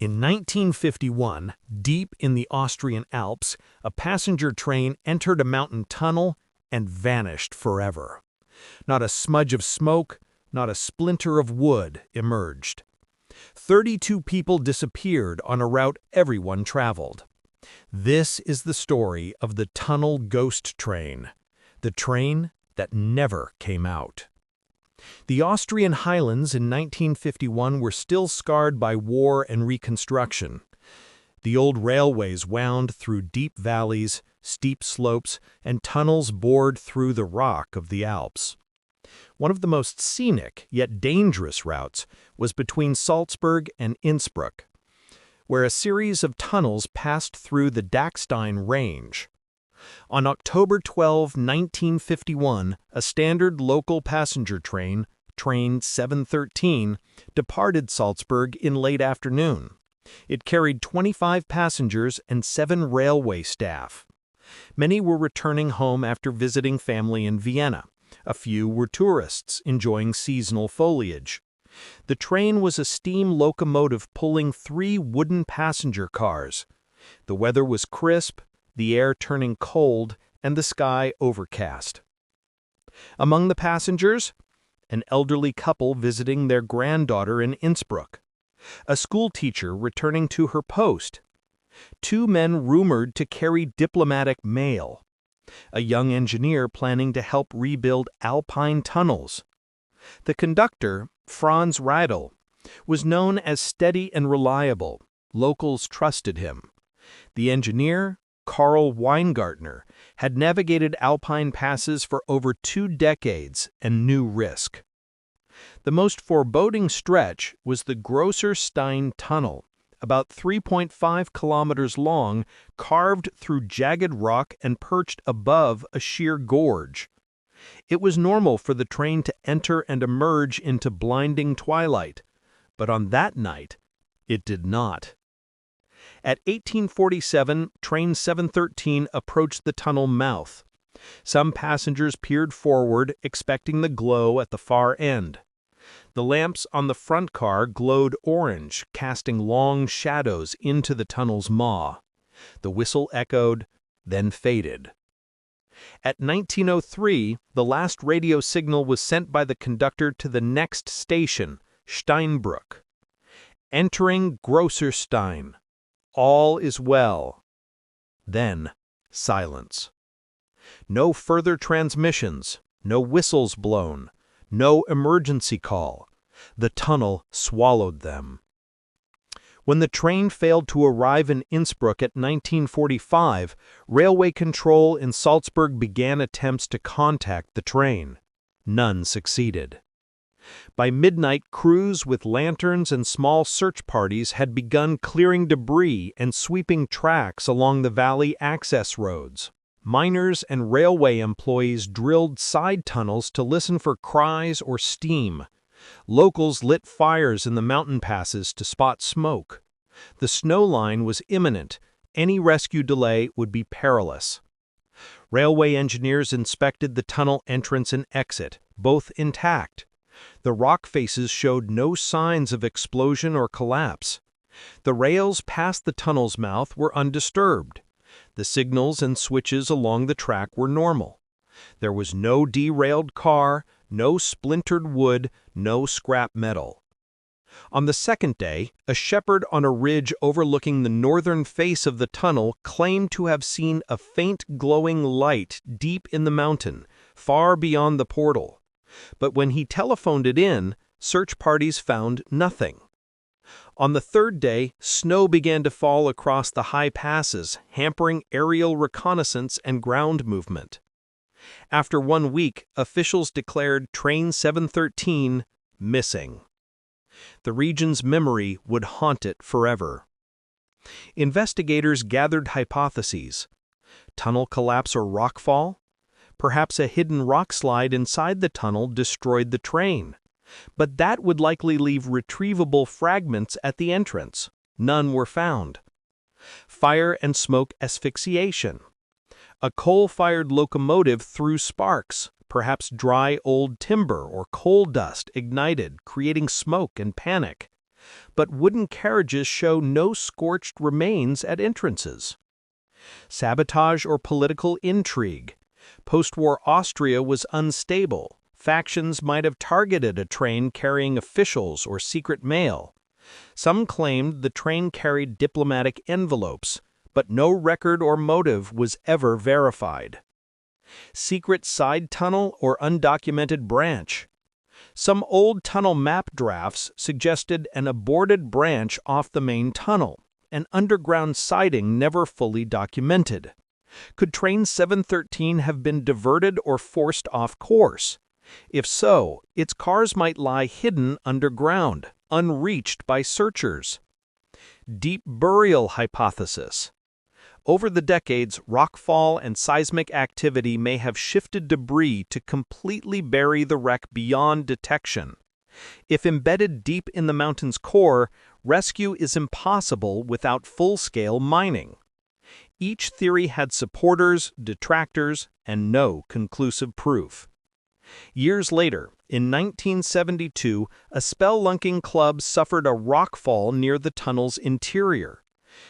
In 1951, deep in the Austrian Alps, a passenger train entered a mountain tunnel and vanished forever. Not a smudge of smoke, not a splinter of wood emerged. 32 people disappeared on a route everyone traveled. This is the story of the tunnel ghost train, the train that never came out. The Austrian highlands in 1951 were still scarred by war and reconstruction. The old railways wound through deep valleys, steep slopes, and tunnels bored through the rock of the Alps. One of the most scenic, yet dangerous routes was between Salzburg and Innsbruck, where a series of tunnels passed through the Dachstein Range. On October 12, 1951, a standard local passenger train, Train 713, departed Salzburg in late afternoon. It carried 25 passengers and 7 railway staff. Many were returning home after visiting family in Vienna. A few were tourists enjoying seasonal foliage. The train was a steam locomotive pulling 3 wooden passenger cars. The weather was crisp, the air turning cold, and the sky overcast. Among the passengers, an elderly couple visiting their granddaughter in Innsbruck, a school teacher returning to her post, 2 men rumored to carry diplomatic mail, a young engineer planning to help rebuild alpine tunnels. The conductor, Franz Radl, was known as steady and reliable. Locals trusted him. The engineer, Karl Weingartner, had navigated alpine passes for over 2 decades and knew risk. The most foreboding stretch was the Grosser Stein Tunnel, about 3.5 kilometers long, carved through jagged rock and perched above a sheer gorge. It was normal for the train to enter and emerge into blinding twilight, but on that night, it did not. At 1847, Train 713 approached the tunnel mouth. Some passengers peered forward, expecting the glow at the far end. The lamps on the front car glowed orange, casting long shadows into the tunnel's maw. The whistle echoed, then faded. At 1903, the last radio signal was sent by the conductor to the next station, Steinbrück. Entering Grosser Stein. All is well. Then, silence. No further transmissions, no whistles blown, no emergency call. The tunnel swallowed them. When the train failed to arrive in Innsbruck at 1945, railway control in Salzburg began attempts to contact the train. None succeeded. By midnight, crews with lanterns and small search parties had begun clearing debris and sweeping tracks along the valley access roads. Miners and railway employees drilled side tunnels to listen for cries or steam. Locals lit fires in the mountain passes to spot smoke. The snow line was imminent. Any rescue delay would be perilous. Railway engineers inspected the tunnel entrance and exit, both intact. The rock faces showed no signs of explosion or collapse. The rails past the tunnel's mouth were undisturbed. The signals and switches along the track were normal. There was no derailed car, no splintered wood, no scrap metal. On the second day, a shepherd on a ridge overlooking the northern face of the tunnel claimed to have seen a faint glowing light deep in the mountain, far beyond the portal. But when he telephoned it in, search parties found nothing. On the third day, snow began to fall across the high passes, hampering aerial reconnaissance and ground movement. After 1 week, officials declared Train 713 missing. The region's memory would haunt it forever. Investigators gathered hypotheses. Tunnel collapse or rockfall? Perhaps a hidden rock slide inside the tunnel destroyed the train. But that would likely leave retrievable fragments at the entrance. None were found. Fire and smoke asphyxiation. A coal-fired locomotive threw sparks, perhaps dry old timber or coal dust ignited, creating smoke and panic. but wooden carriages show no scorched remains at entrances. Sabotage or political intrigue. Post-war Austria was unstable. Factions might have targeted a train carrying officials or secret mail. Some claimed the train carried diplomatic envelopes, but no record or motive was ever verified. Secret side tunnel or undocumented branch. Some old tunnel map drafts suggested an aborted branch off the main tunnel, an underground siding never fully documented. Could train 713 have been diverted or forced off course? If so, its cars might lie hidden underground, unreached by searchers. Deep burial hypothesis. Over the decades, rockfall and seismic activity may have shifted debris to completely bury the wreck beyond detection. If embedded deep in the mountain's core, rescue is impossible without full-scale mining. Each theory had supporters, detractors, and no conclusive proof. Years later, in 1972, a spelunking club suffered a rockfall near the tunnel's interior.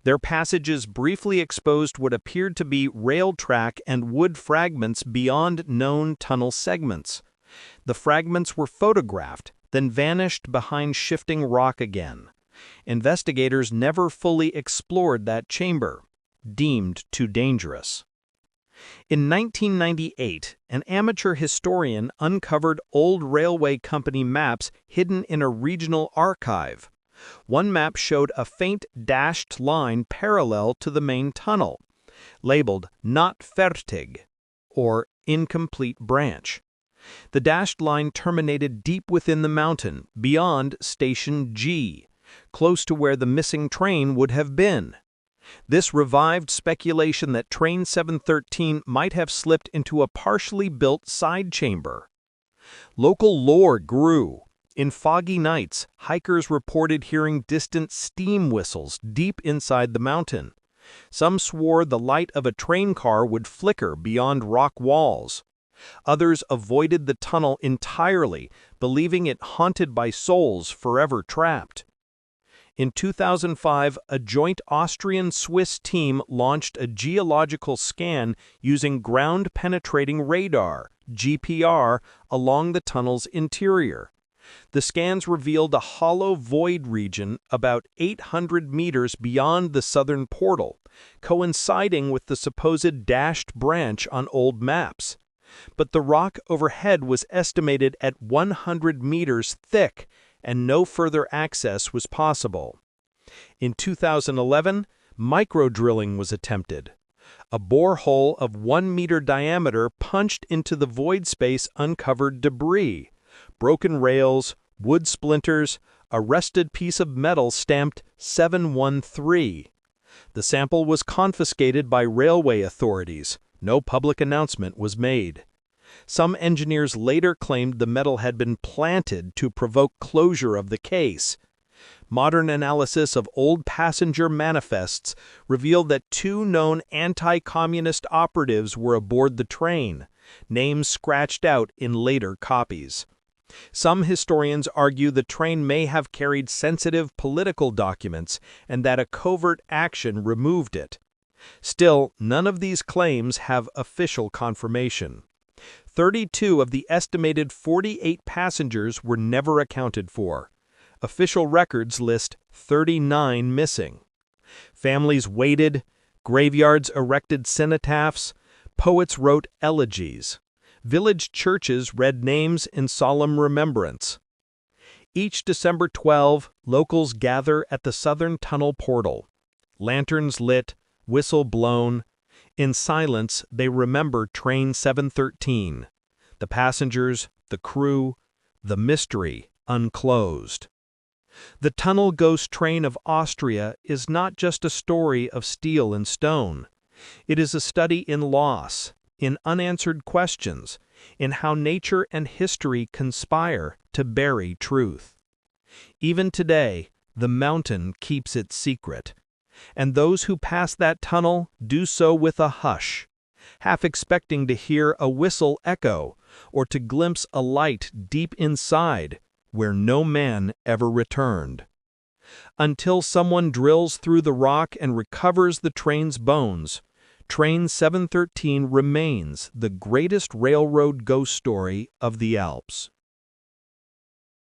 Their passages briefly exposed what appeared to be rail track and wood fragments beyond known tunnel segments. The fragments were photographed, then vanished behind shifting rock again. Investigators never fully explored that chamber, deemed too dangerous. In 1998, an amateur historian uncovered old railway company maps hidden in a regional archive. One map showed a faint dashed line parallel to the main tunnel, labeled "not fertig," or incomplete branch. The dashed line terminated deep within the mountain, beyond Station G, close to where the missing train would have been. This revived speculation that Train 713 might have slipped into a partially built side chamber. Local lore grew. In foggy nights, hikers reported hearing distant steam whistles deep inside the mountain. Some swore the light of a train car would flicker beyond rock walls. Others avoided the tunnel entirely, believing it haunted by souls forever trapped. In 2005, a joint Austrian-Swiss team launched a geological scan using ground-penetrating radar, GPR, along the tunnel's interior. The scans revealed a hollow void region about 800 meters beyond the southern portal, coinciding with the supposed dashed branch on old maps. But the rock overhead was estimated at 100 meters thick, and no further access was possible. In 2011, micro-drilling was attempted. A borehole of 1 meter diameter punched into the void space uncovered debris. Broken rails, wood splinters, a rusted piece of metal stamped 713. The sample was confiscated by railway authorities. No public announcement was made. Some engineers later claimed the metal had been planted to provoke closure of the case. Modern analysis of old passenger manifests revealed that 2 known anti-communist operatives were aboard the train, names scratched out in later copies. Some historians argue the train may have carried sensitive political documents and that a covert action removed it. Still, none of these claims have official confirmation. 32 of the estimated 48 passengers were never accounted for. Official records list 39 missing. Families waited, graveyards erected cenotaphs, poets wrote elegies. Village churches read names in solemn remembrance. Each December 12, locals gather at the southern tunnel portal. Lanterns lit, whistle blown. In silence, they remember Train 713, the passengers, the crew, the mystery unclosed. The tunnel ghost train of Austria is not just a story of steel and stone. It is a study in loss, in unanswered questions, in how nature and history conspire to bury truth. Even today, the mountain keeps its secret, and those who pass that tunnel do so with a hush, half expecting to hear a whistle echo or to glimpse a light deep inside where no man ever returned. Until someone drills through the rock and recovers the train's bones, Train 713 remains the greatest railroad ghost story of the Alps.